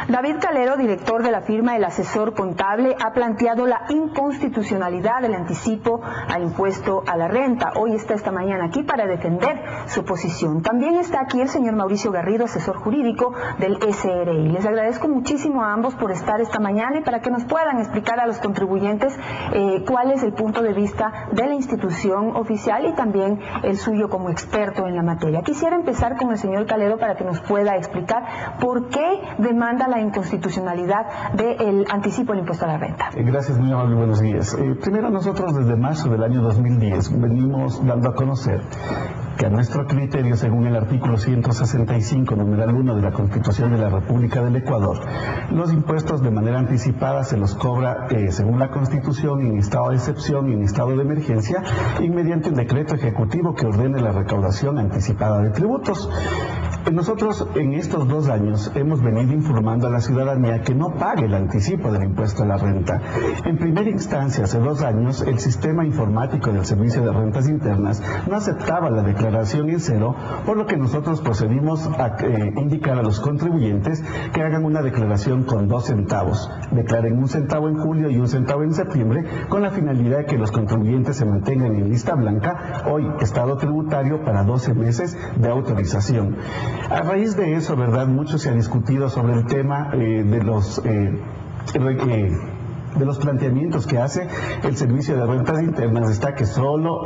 David Calero, director de la firma El Asesor Contable, ha planteado la inconstitucionalidad del anticipo al impuesto a la renta. Hoy está esta mañana aquí para defender su posición. También está aquí el señor Mauricio Garrido, asesor jurídico del SRI. Les agradezco muchísimo a ambos por estar esta mañana y para que nos puedan explicar a los contribuyentes cuál es el punto de vista de la institución oficial y también el suyo como experto en la materia. Quisiera empezar con el señor Calero para que nos pueda explicar por qué demanda la inconstitucionalidad del anticipo del impuesto a la renta. Gracias, muy amable, buenos días. Primero, nosotros desde marzo del año 2010 venimos dando a conocer que a nuestro criterio, según el artículo 165, numeral 1 de la Constitución de la República del Ecuador, los impuestos de manera anticipada se los cobra, según la Constitución, en estado de excepción y en estado de emergencia, y mediante un decreto ejecutivo que ordene la recaudación anticipada de tributos. Nosotros en estos 2 años hemos venido informando a la ciudadanía que no pague el anticipo del impuesto a la renta. En primera instancia, hace 2 años, el sistema informático del Servicio de Rentas Internas no aceptaba la declaración en cero, por lo que nosotros procedimos a indicar a los contribuyentes que hagan una declaración con 2 centavos. Declaren 1 centavo en julio y 1 centavo en septiembre, con la finalidad de que los contribuyentes se mantengan en lista blanca, hoy estado tributario, para 12 meses de autorización. A raíz de eso, ¿verdad?, mucho se ha discutido sobre el tema de los planteamientos que hace el Servicio de Rentas Internas. Está que solo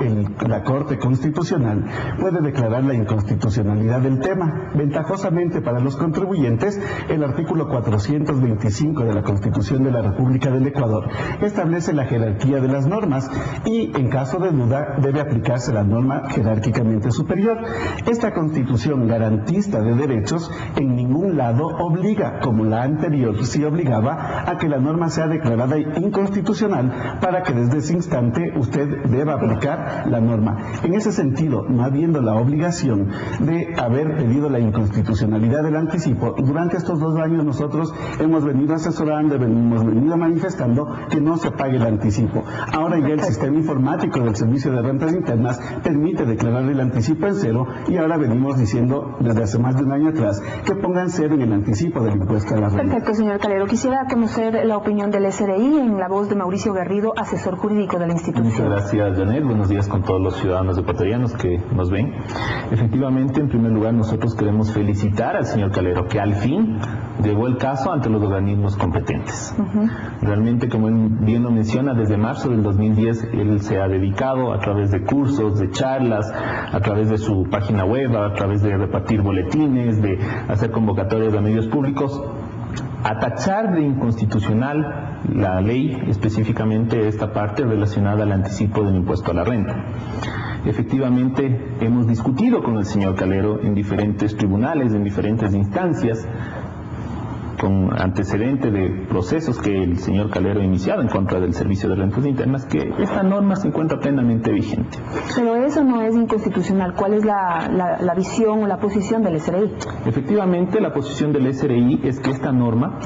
la Corte Constitucional puede declarar la inconstitucionalidad del tema. Ventajosamente para los contribuyentes, el artículo 425 de la Constitución de la República del Ecuador establece la jerarquía de las normas y, en caso de duda, debe aplicarse la norma jerárquicamente superior. Esta Constitución garantista de derechos en ningún lado obliga, como la anterior sí obligaba, a que la norma sea declarada inconstitucional para que desde ese instante usted deba aplicar la norma. En ese sentido, no habiendo la obligación de haber pedido la inconstitucionalidad del anticipo, durante estos 2 años nosotros hemos venido asesorando, hemos venido manifestando que no se pague el anticipo. Ahora ya el sistema informático del Servicio de Rentas Internas permite declarar el anticipo en cero, y ahora venimos diciendo desde hace más de 1 año atrás que pongan cero en el anticipo del impuesto a la renta. Perfecto, señor Calero. Quisiera conocer la opinión del SRI en la voz de Mauricio Garrido, asesor jurídico de la institución. Muchas gracias, Janet. Buenos días con todos los ciudadanos ecuatorianos que nos ven. Efectivamente, en primer lugar, nosotros queremos felicitar al señor Calero, que al fin llevó el caso ante los organismos competentes. Realmente, como él bien lo menciona, desde marzo del 2010 él se ha dedicado a través de cursos, de charlas, a través de su página web, a través de repartir boletines, de hacer convocatorias a medios públicos, a tachar de inconstitucional la ley, específicamente esta parte relacionada al anticipo del impuesto a la renta. Efectivamente, hemos discutido con el señor Calero en diferentes tribunales, en diferentes instancias, con antecedente de procesos que el señor Calero ha iniciado en contra del Servicio de Rentas Internas, que esta norma se encuentra plenamente vigente. Pero eso no es inconstitucional. ¿Cuál es la visión o la posición del SRI? Efectivamente, la posición del SRI es que esta norma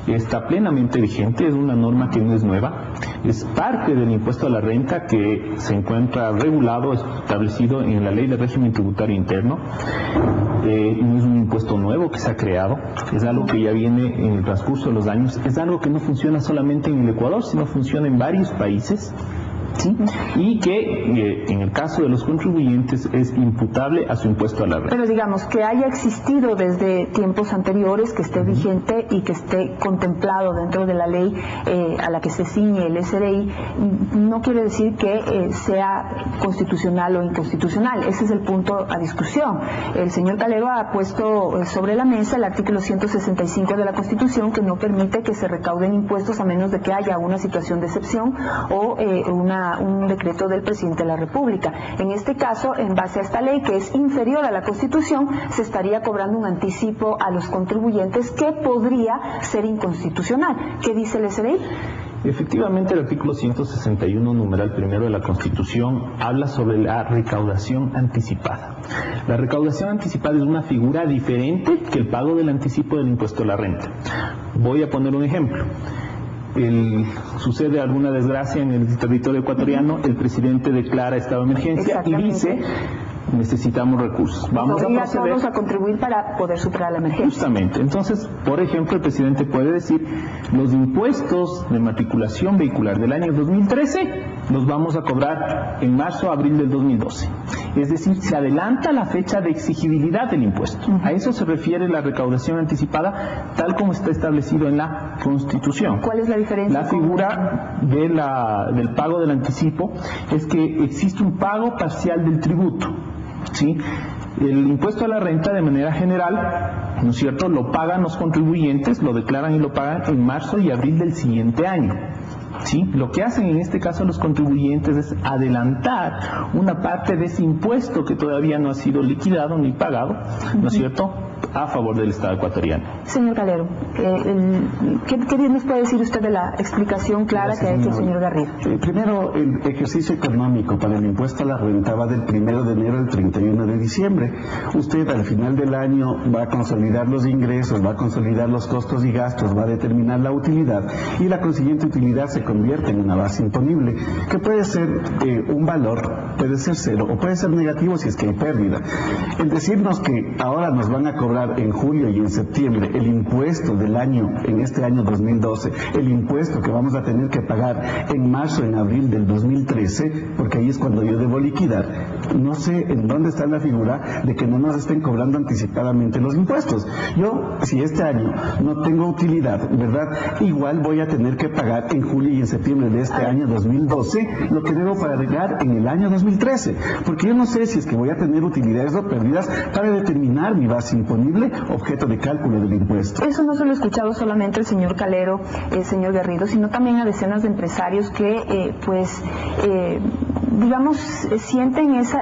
está plenamente vigente, es una norma que no es nueva, es parte del impuesto a la renta que se encuentra regulado, establecido en la Ley de Régimen Tributario Interno. No es un impuesto nuevo que se ha creado, es algo que ya viene en el transcurso de los años, es algo que no funciona solamente en el Ecuador, sino funciona en varios países. ¿Sí? Y que en el caso de los contribuyentes es imputable a su impuesto a la renta. Pero digamos que haya existido desde tiempos anteriores, que esté vigente y que esté contemplado dentro de la ley a la que se ciñe el SRI, no quiere decir que sea constitucional o inconstitucional. Ese es el punto a discusión. El señor Calero ha puesto sobre la mesa el artículo 165 de la Constitución, que no permite que se recauden impuestos a menos de que haya una situación de excepción o un decreto del presidente de la República. En este caso, en base a esta ley, que es inferior a la Constitución, se estaría cobrando un anticipo a los contribuyentes que podría ser inconstitucional. ¿Qué dice el SRI? Efectivamente, el artículo 161, numeral primero de la Constitución, habla sobre la recaudación anticipada. La recaudación anticipada es una figura diferente que el pago del anticipo del impuesto a la renta. Voy a poner un ejemplo. Sucede alguna desgracia en el territorio ecuatoriano, el presidente declara estado de emergencia y dice: necesitamos recursos. Vamos a obliga proceder a todos a contribuir para poder superar la emergencia. Justamente. Entonces, por ejemplo, el presidente puede decir, los impuestos de matriculación vehicular del año 2013 los vamos a cobrar en marzo o abril del 2012. Es decir, se adelanta la fecha de exigibilidad del impuesto. A eso se refiere la recaudación anticipada, tal como está establecido en la Constitución. ¿Cuál es la diferencia? La figura del pago del anticipo es que existe un pago parcial del tributo, ¿sí? El impuesto a la renta, de manera general, ¿no es cierto?, lo pagan los contribuyentes, lo declaran y lo pagan en marzo y abril del siguiente año. ¿Sí? Lo que hacen en este caso los contribuyentes es adelantar una parte de ese impuesto que todavía no ha sido liquidado ni pagado, ¿no es cierto?, a favor del Estado ecuatoriano. Señor Calero, ¿qué nos puede decir usted de la explicación clara que ha hecho el señor Garrido? Primero, el ejercicio económico para el impuesto a la renta va del 1 de enero al 31 de diciembre. Usted al final del año va a consolidar los ingresos, va a consolidar los costos y gastos, va a determinar la utilidad y la consiguiente utilidad se convierte en una base imponible, que puede ser un valor, puede ser cero o puede ser negativo si es que hay pérdida. El decirnos que ahora nos van a cobrar en julio y en septiembre el impuesto del año, en este año 2012, el impuesto que vamos a tener que pagar en marzo, en abril del 2013, porque ahí es cuando yo debo liquidar, no sé en dónde está la figura de que no nos estén cobrando anticipadamente los impuestos. Yo, si este año no tengo utilidad, ¿verdad?, igual voy a tener que pagar en julio y en septiembre de este año 2012 lo que debo pagar en el año 2013, porque yo no sé si es que voy a tener utilidades o pérdidas para determinar mi base imponible, objeto de cálculo del impuesto. Eso no se lo he escuchado solamente el señor Calero, señor Garrido, sino también a decenas de empresarios que, digamos, sienten esa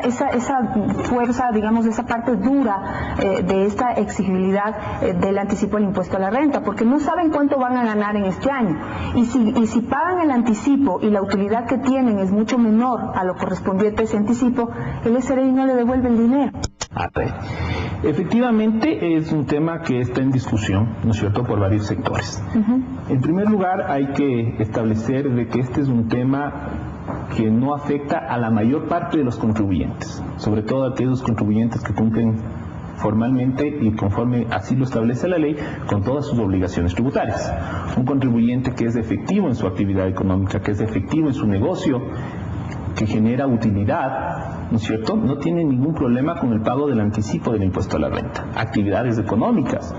fuerza, digamos, esa parte dura de esta exigibilidad del anticipo del impuesto a la renta, porque no saben cuánto van a ganar en este año. Y si pagan el anticipo y la utilidad que tienen es mucho menor a lo correspondiente a ese anticipo, el SRI no le devuelve el dinero. Efectivamente es un tema que está en discusión, ¿no es cierto?, por varios sectores. En primer lugar, hay que establecer de que este es un tema que no afecta a la mayor parte de los contribuyentes, sobre todo a aquellos contribuyentes que cumplen formalmente y conforme así lo establece la ley con todas sus obligaciones tributarias. Un contribuyente que es efectivo en su actividad económica, que es efectivo en su negocio, que genera utilidad, ¿no es cierto?, no tiene ningún problema con el pago del anticipo del impuesto a la renta. Actividades económicas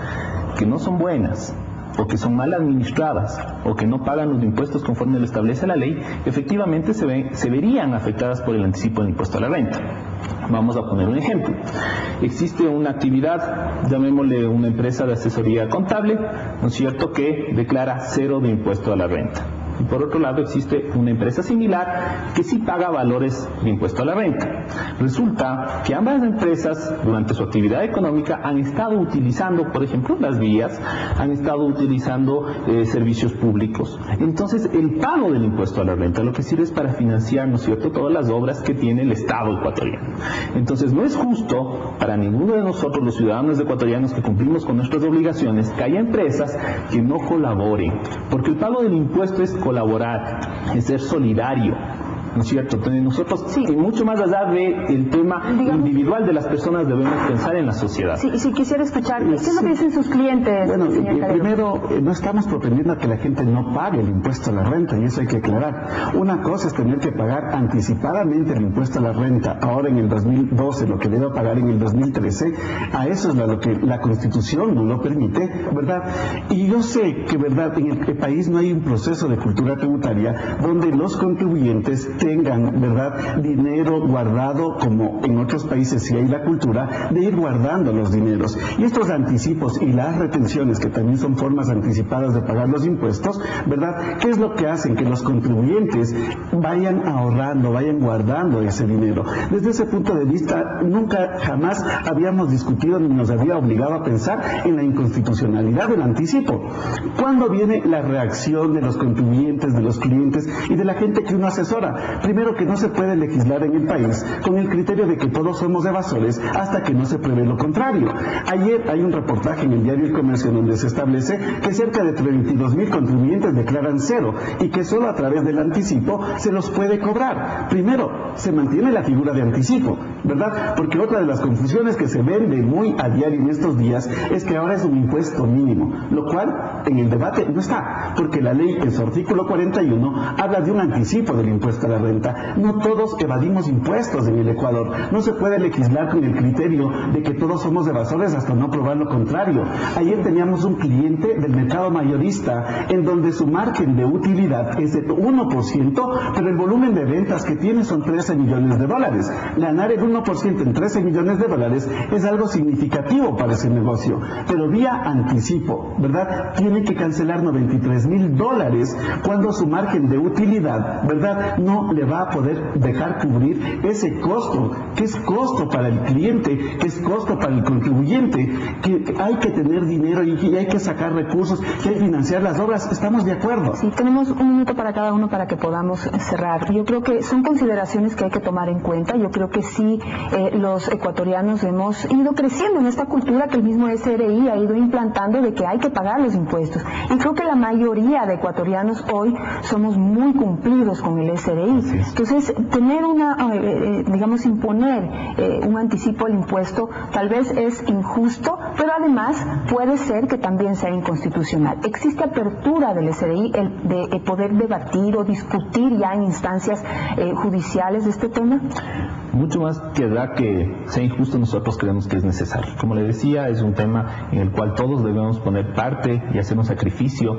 que no son buenas, o que son mal administradas, o que no pagan los impuestos conforme lo establece la ley, efectivamente se verían afectadas por el anticipo del impuesto a la renta. Vamos a poner un ejemplo. Existe una actividad, llamémosle una empresa de asesoría contable, ¿no es cierto?, que declara 0 de impuesto a la renta. Y por otro lado existe una empresa similar que sí paga valores de impuesto a la renta. Resulta que ambas empresas durante su actividad económica han estado utilizando, por ejemplo, las vías, han estado utilizando servicios públicos. Entonces el pago del impuesto a la renta lo que sirve es para financiar, ¿no es cierto?, todas las obras que tiene el Estado ecuatoriano. Entonces no es justo para ninguno de nosotros, los ciudadanos ecuatorianos que cumplimos con nuestras obligaciones, que haya empresas que no colaboren, porque el pago del impuesto es colaborar, es ser solidario, ¿no es cierto? Entonces nosotros, sí, mucho más allá del tema individual de las personas, debemos pensar en la sociedad. Sí, si quisiera escuchar, ¿qué es lo que dicen sus clientes? Bueno, primero, no estamos propendiendo a que la gente no pague el impuesto a la renta, y eso hay que aclarar. Una cosa es tener que pagar anticipadamente el impuesto a la renta, ahora en el 2012, lo que debe pagar en el 2013, a eso es lo que la Constitución no lo permite, ¿verdad? Y yo sé que, ¿verdad?, en el país no hay un proceso de cultura tributaria donde los contribuyentes tengan, ¿verdad?, dinero guardado, como en otros países sí hay la cultura de ir guardando los dineros. Y estos anticipos y las retenciones, que también son formas anticipadas de pagar los impuestos, ¿verdad?, ¿qué es lo que hacen? Que los contribuyentes vayan ahorrando, vayan guardando ese dinero. Desde ese punto de vista, nunca jamás habíamos discutido ni nos había obligado a pensar en la inconstitucionalidad del anticipo. ¿Cuándo viene la reacción de los contribuyentes, de los clientes y de la gente que uno asesora? Primero, que no se puede legislar en el país con el criterio de que todos somos evasores hasta que no se pruebe lo contrario. Ayer hay un reportaje en el diario El Comercio donde se establece que cerca de 32,000 contribuyentes declaran 0 y que solo a través del anticipo se los puede cobrar. Primero, se mantiene la figura de anticipo, ¿verdad? Porque otra de las confusiones que se vende muy a diario en estos días es que ahora es un impuesto mínimo, lo cual en el debate no está, porque la ley en su artículo 41 habla de un anticipo del impuesto a la renta. No todos evadimos impuestos en el Ecuador, no se puede legislar con el criterio de que todos somos evasores hasta no probar lo contrario. Ayer teníamos un cliente del mercado mayorista en donde su margen de utilidad es de 1%, pero el volumen de ventas que tiene son 13 millones de dólares. Ganar el 1% en 13 millones de dólares es algo significativo para ese negocio, pero vía anticipo, ¿verdad? Tiene que cancelar $93,000 cuando su margen de utilidad, ¿verdad?, no le va a poder dejar cubrir ese costo, que es costo para el cliente, que es costo para el contribuyente, que hay que tener dinero y hay que sacar recursos, que hay que financiar las obras. ¿Estamos de acuerdo? Sí, tenemos un minuto para cada uno para que podamos cerrar. Yo creo que son consideraciones que hay que tomar en cuenta. Yo creo que sí, los ecuatorianos hemos ido creciendo en esta cultura que el mismo SRI ha ido implantando de que hay que pagar los impuestos. Y creo que la mayoría de ecuatorianos hoy somos muy cumplidos con el SRI. Entonces, tener digamos, imponer un anticipo al impuesto tal vez es injusto, pero además puede ser que también sea inconstitucional. ¿Existe apertura del SRI de poder debatir o discutir ya en instancias judiciales de este tema? Mucho más que da que sea injusto, nosotros creemos que es necesario. Como le decía, es un tema en el cual todos debemos poner parte y hacer un sacrificio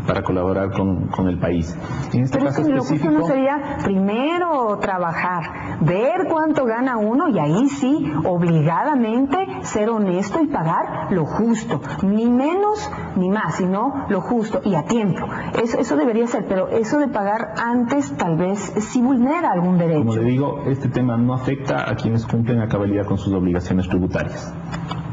para colaborar con el país. En este caso específico, lo justo no sería primero trabajar, ver cuánto gana uno y ahí sí, obligadamente ser honesto y pagar lo justo, ni menos ni más, sino lo justo y a tiempo. Eso debería ser, pero eso de pagar antes tal vez sí vulnera algún derecho. Como le digo, este tema no afecta a quienes cumplen a cabalidad con sus obligaciones tributarias.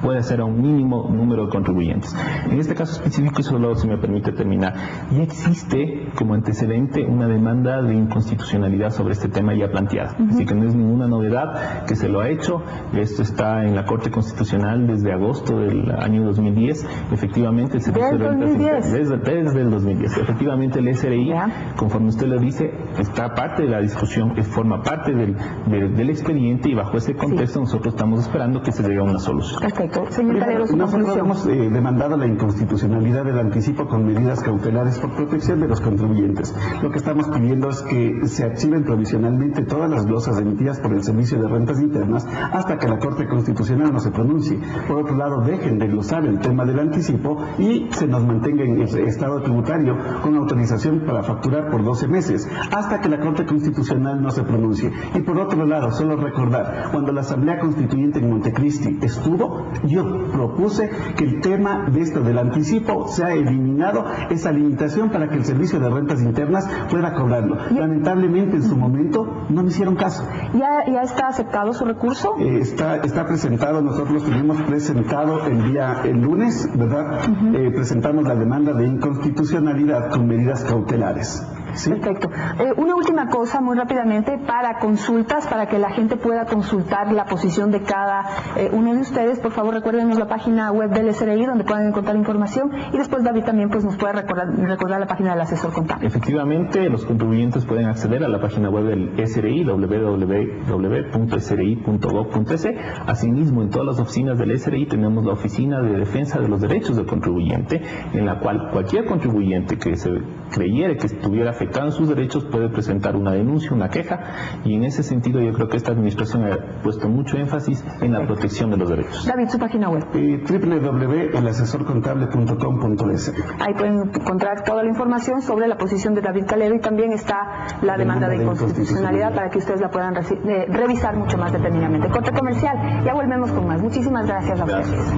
Puede ser a un mínimo número de contribuyentes. En este caso específico, y solo si me permite terminar, ya existe como antecedente una demanda de inconstitucionalidad sobre este tema ya planteada. Así que no es ninguna novedad que se lo ha hecho. Esto está en la Corte Constitucional desde agosto del año 2010. Efectivamente, el Servicio de Rentas desde el 2010. Efectivamente, el SRI, conforme usted lo dice, está parte de la discusión, forma parte del expediente, y bajo ese contexto nosotros estamos esperando que se llegue a una solución. Perfecto. Señor Calero, su nosotros hemos demandado la inconstitucionalidad del anticipo con medidas cautelares por protección de los contribuyentes. Lo que estamos pidiendo es que se archiven provisionalmente todas las glosas emitidas por el Servicio de Rentas Internas hasta que la Corte Constitucional no se pronuncie. Por otro lado, dejen de glosar el tema del anticipo y se nos mantenga en el estado tributario con autorización para facturar por 12 meses hasta que la Corte Constitucional no se pronuncie. Y por otro lado, solo recordar, cuando la Asamblea Constituyente en Montecristi estuvo, yo propuse que el tema de esto del anticipo sea eliminado, esa limitación, para que el Servicio de Rentas Internas pueda cobrarlo. Lamentablemente en su momento no me hicieron caso. ¿Ya está aceptado su recurso? Está presentado, nosotros tenemos presentado el lunes, ¿verdad? Presentamos la demanda de inconstitucionalidad con medidas cautelares. ¿Sí? Perfecto. Una última cosa, muy rápidamente, para consultas, para que la gente pueda consultar la posición de cada uno de ustedes. Por favor, recuérdenos la página web del SRI, donde pueden encontrar información, y después David también pues nos puede recordar la página del asesor contable. Efectivamente, los contribuyentes pueden acceder a la página web del SRI, www.sri.gov.es. Asimismo, en todas las oficinas del SRI tenemos la Oficina de Defensa de los Derechos del Contribuyente, en la cual cualquier contribuyente que se creyera que estuviera afectado en sus derechos puede presentar una denuncia, una queja, y en ese sentido yo creo que esta administración ha puesto mucho énfasis en la protección de los derechos. David, su página web. www.elasesorcontable.com.es. Ahí pueden encontrar toda la información sobre la posición de David Calero, y también está la demanda de inconstitucionalidad para que ustedes la puedan revisar mucho más detenidamente. Corte comercial, ya volvemos con más. Muchísimas gracias a ustedes.